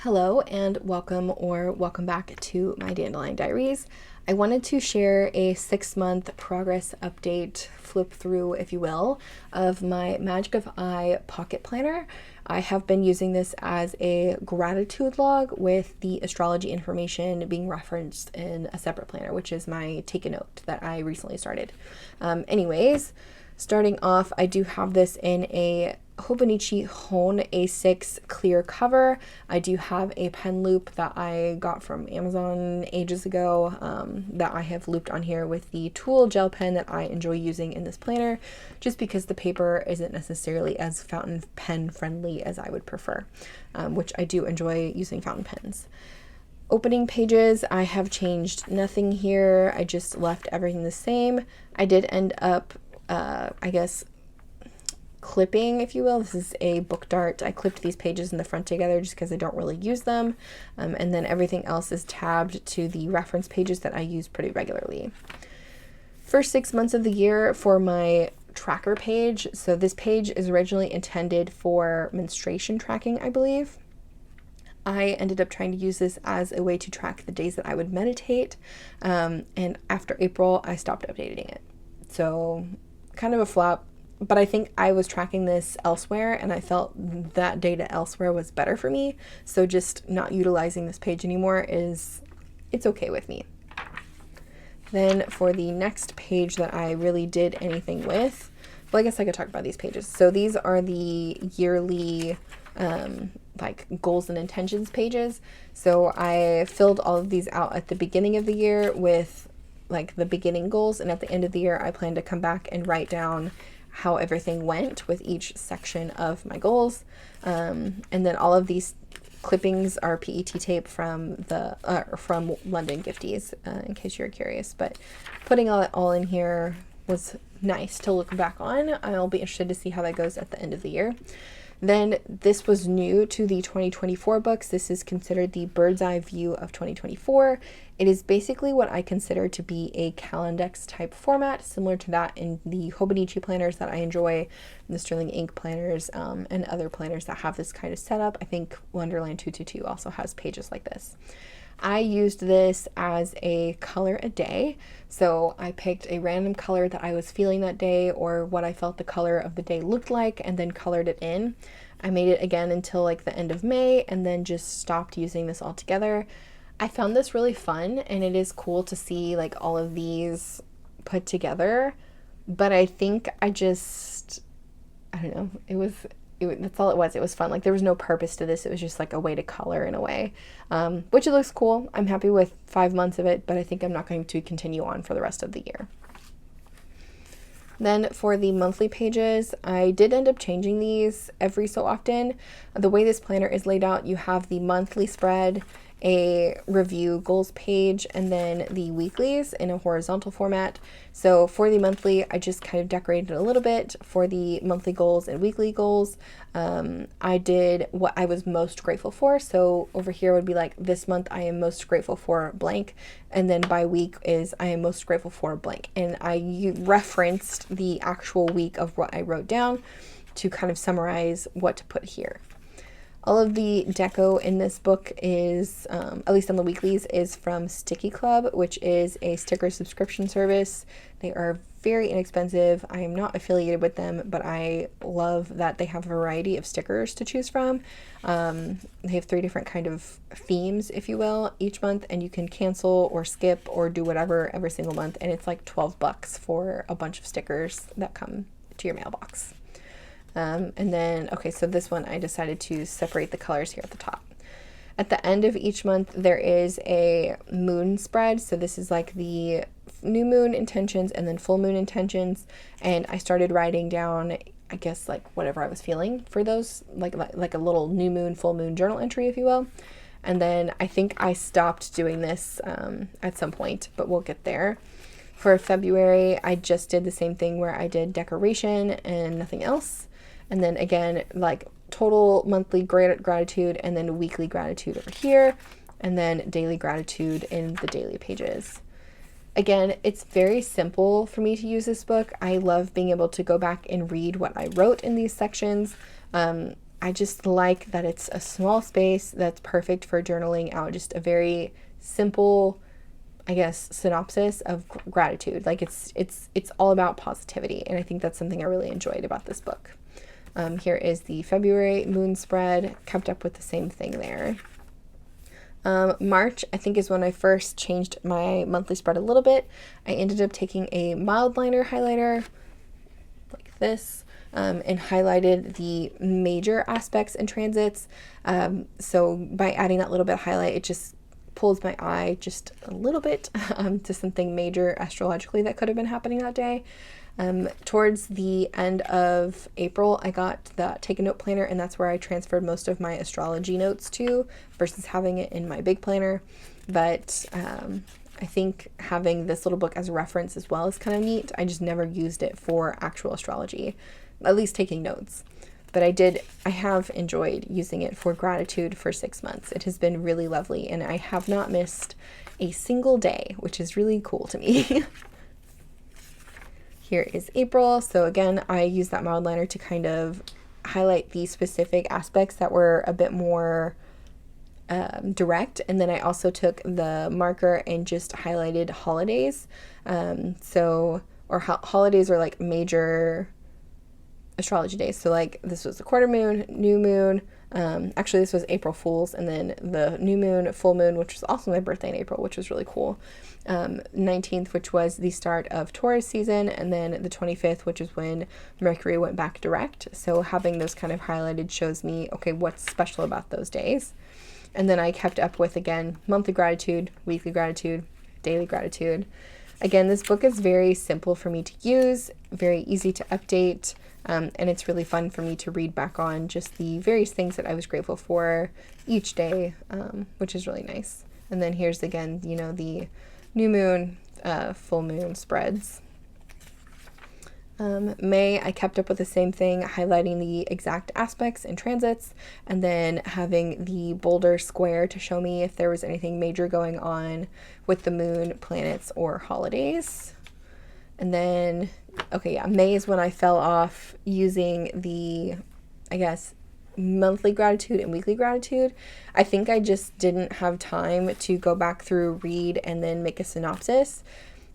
Hello and welcome back to my Dandelion Diaries. I wanted to share a 6-month progress update, flip through, if you will, of my Magic of I pocket planner. I have been using this as a gratitude log with the astrology information being referenced in a separate planner, which is my Take a Note that I recently started. Anyways, starting off, I do have this in a 𝗦𝘃𝗁𝗍 A6 clear cover. I do have a pen loop that I got from Amazon ages ago that I have looped on here with the Tulle gel pen that I enjoy using in this planner, just because the paper isn't necessarily as fountain pen friendly as I would prefer, which I do enjoy using fountain pens. Opening pages, I have changed nothing here. I just left everything the same. I did end up, I guess, clipping, if you will. This is a book dart. I clipped these pages in the front together just because I don't really use them. And then everything else is tabbed to the reference pages that I use pretty regularly. First 6 months of the year for my tracker page. So this page is originally intended for menstruation tracking, I believe. I ended up trying to use this as a way to track the days that I would meditate. And after April, I stopped updating it. So kind of a flop. But I think I was tracking this elsewhere and I felt that data elsewhere was better for me. So just not utilizing this page anymore it's okay with me. Then for the next page that I really did anything with, well, I guess I could talk about these pages. So these are the yearly like goals and intentions pages. So I filled all of these out at the beginning of the year with like the beginning goals. And at the end of the year, I plan to come back and write down how everything went with each section of my goals. And then all of these clippings are PET tape from from London Gifties, in case you're curious. But putting all in here was nice to look back on. I'll be interested to see how that goes at the end of the year. Then this was new to the 2024 books. This is considered the bird's eye view of 2024. It is basically what I consider to be a Calendex type format, similar to that in the 𝗦𝘃𝗁𝗍 planners that I enjoy, the Sterling Ink planners, and other planners that have this kind of setup. I think Wonderland 222 also has pages like this. I used this as a color a day. So I picked a random color that I was feeling that day or what I felt the color of the day looked like and then colored it in. I made it again until like the end of May and then just stopped using this altogether. I found this really fun and it is cool to see like all of these put together, but I think I don't know, that's all it was. It was fun. Like there was no purpose to this. It was just like a way to color in a way, which it looks cool. I'm happy with 5 months of it, but I think I'm not going to continue on for the rest of the year. Then for the monthly pages, I did end up changing these every so often. The way this planner is laid out, you have the monthly spread, a review goals page, and then the weeklies in a horizontal format. So for the monthly, I just kind of decorated a little bit. For the monthly goals and weekly goals, I did what I was most grateful for. So over here would be like, this month I am most grateful for blank, and then by week is I am most grateful for blank. And I referenced the actual week of what I wrote down to kind of summarize what to put here. All of the deco in this book is, at least on the weeklies, is from Sticky Club, which is a sticker subscription service. They are very inexpensive. I am not affiliated with them, but I love that they have a variety of stickers to choose from. They have 3 different kind of themes, if you will, each month, and you can cancel or skip or do whatever every single month, and it's like $12 for a bunch of stickers that come to your mailbox. And then, okay, so this one I decided to separate the colors here at the top. At the end of each month, there is a moon spread. So this is like the new moon intentions and then full moon intentions. And I started writing down, I guess, like whatever I was feeling for those, like a little new moon, full moon journal entry, if you will. And then I think I stopped doing this at some point, but we'll get there. For February, I just did the same thing where I did decoration and nothing else. And then again, like total monthly gratitude and then weekly gratitude over here, and then daily gratitude in the daily pages. Again, it's very simple for me to use this book. I love being able to go back and read what I wrote in these sections. I I just like that it's a small space that's perfect for journaling out just a very simple, I guess, synopsis of gratitude. Like it's all about positivity, and I think that's something I really enjoyed about this book. Here is the February moon spread, kept up with the same thing there. March, I think, is when I first changed my monthly spread a little bit. I ended up taking a mild liner highlighter like this, and highlighted the major aspects and transits. So by adding that little bit of highlight, it just pulls my eye just a little bit to something major astrologically that could have been happening that day. Towards the end of April, I got the Take a Note planner, and that's where I transferred most of my astrology notes to versus having it in my big planner. But I think having this little book as a reference as well is kind of neat. I just never used it for actual astrology, at least taking notes. But I have enjoyed using it for gratitude for 6 months. It has been really lovely, and I have not missed a single day, which is really cool to me. Here is April. So again, I used that mild liner to kind of highlight the specific aspects that were a bit more direct. And then I also took the marker and just highlighted holidays. Holidays are like major astrology days. So like this was the quarter moon, new moon. Actually, this was April Fool's, and then the new moon, full moon, which was also my birthday in April, which was really cool. 19th, which was the start of Taurus season, and then the 25th, which is when Mercury went back direct. So having those kind of highlighted shows me, okay, what's special about those days. And then I kept up with, again, monthly gratitude, weekly gratitude, daily gratitude. Again, this book is very simple for me to use, very easy to update, and it's really fun for me to read back on just the various things that I was grateful for each day, which is really nice. And then here's, again, the new moon, full moon spreads. May, I kept up with the same thing, highlighting the exact aspects and transits, and then having the bolder square to show me if there was anything major going on with the moon, planets, or holidays. And then, May is when I fell off using the, I guess, monthly gratitude and weekly gratitude. I think I just didn't have time to go back through, read, and then make a synopsis,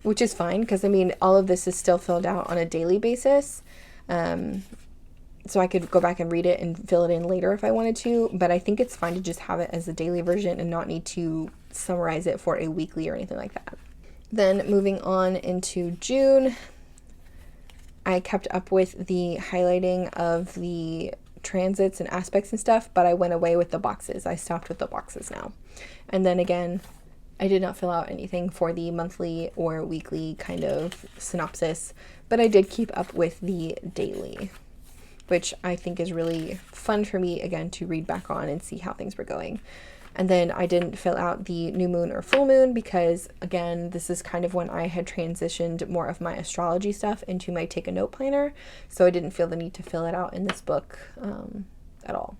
which is fine because, all of this is still filled out on a daily basis. So I could go back and read it and fill it in later if I wanted to, but I think it's fine to just have it as a daily version and not need to summarize it for a weekly or anything like that. Then moving on into June, I kept up with the highlighting of the transits and aspects and stuff, but I went away with the boxes. I stopped with the boxes now. And then again, I did not fill out anything for the monthly or weekly kind of synopsis, but I did keep up with the daily, which I think is really fun for me, again, to read back on and see how things were going. And then I didn't fill out the new moon or full moon because, again, this is kind of when I had transitioned more of my astrology stuff into my Take a Note planner, so I didn't feel the need to fill it out in this book at all.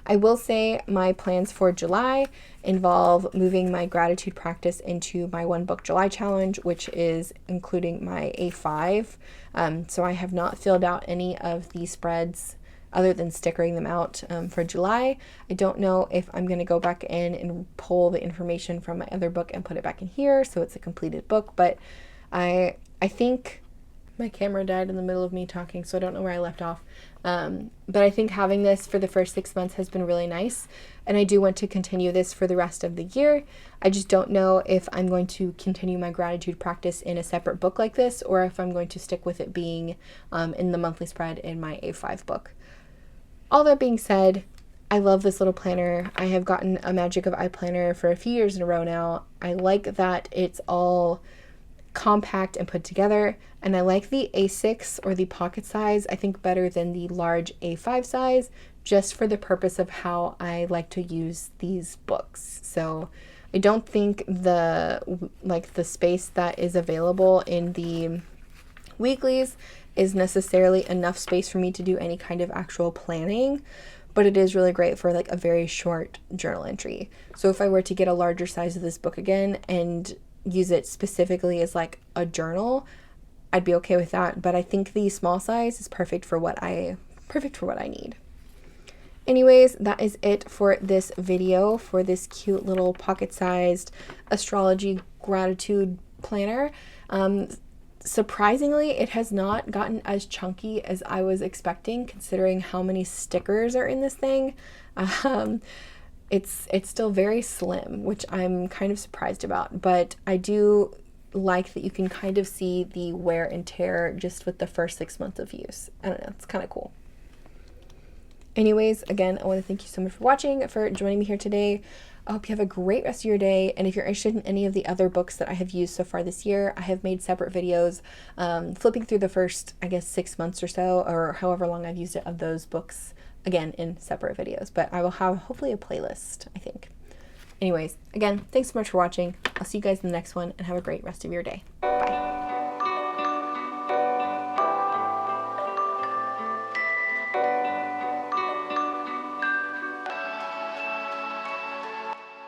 I will say my plans for July involve moving my gratitude practice into my one book July challenge, which is including my A5. So I have not filled out any of the spreads other than stickering them out for July. I don't know if I'm going to go back in and pull the information from my other book and put it back in here so it's a completed book, but I think my camera died in the middle of me talking, so I don't know where I left off. But I think having this for the first 6 months has been really nice, and I do want to continue this for the rest of the year. I just don't know if I'm going to continue my gratitude practice in a separate book like this, or if I'm going to stick with it being in the monthly spread in my A5 book. All that being said, I love this little planner. I have gotten a Magic of I planner for a few years in a row now. I like that it's all compact and put together, and I like the A6 or the pocket size, I think, better than the large A5 size, just for the purpose of how I like to use these books. So I don't think the space that is available in the weeklies is necessarily enough space for me to do any kind of actual planning, but it is really great for like a very short journal entry. So if I were to get a larger size of this book again and use it specifically as like a journal, I'd be okay with that, but I think the small size is perfect for what I need. Anyways, that is it for this video, for this cute little pocket-sized astrology gratitude planner. Surprisingly, it has not gotten as chunky as I was expecting, considering how many stickers are in this thing. It's still very slim, which I'm kind of surprised about, but I do like that you can kind of see the wear and tear just with the first 6 months of use. I don't know, it's kind of cool. Anyways, again, I want to thank you so much for watching, for joining me here today. I hope you have a great rest of your day, and if you're interested in any of the other books that I have used so far this year, I have made separate videos flipping through the first, I guess, 6 months or so, or however long I've used it, of those books, again, in separate videos, but I will have hopefully a playlist, I think. Anyways, again, thanks so much for watching. I'll see you guys in the next one, and have a great rest of your day. Bye.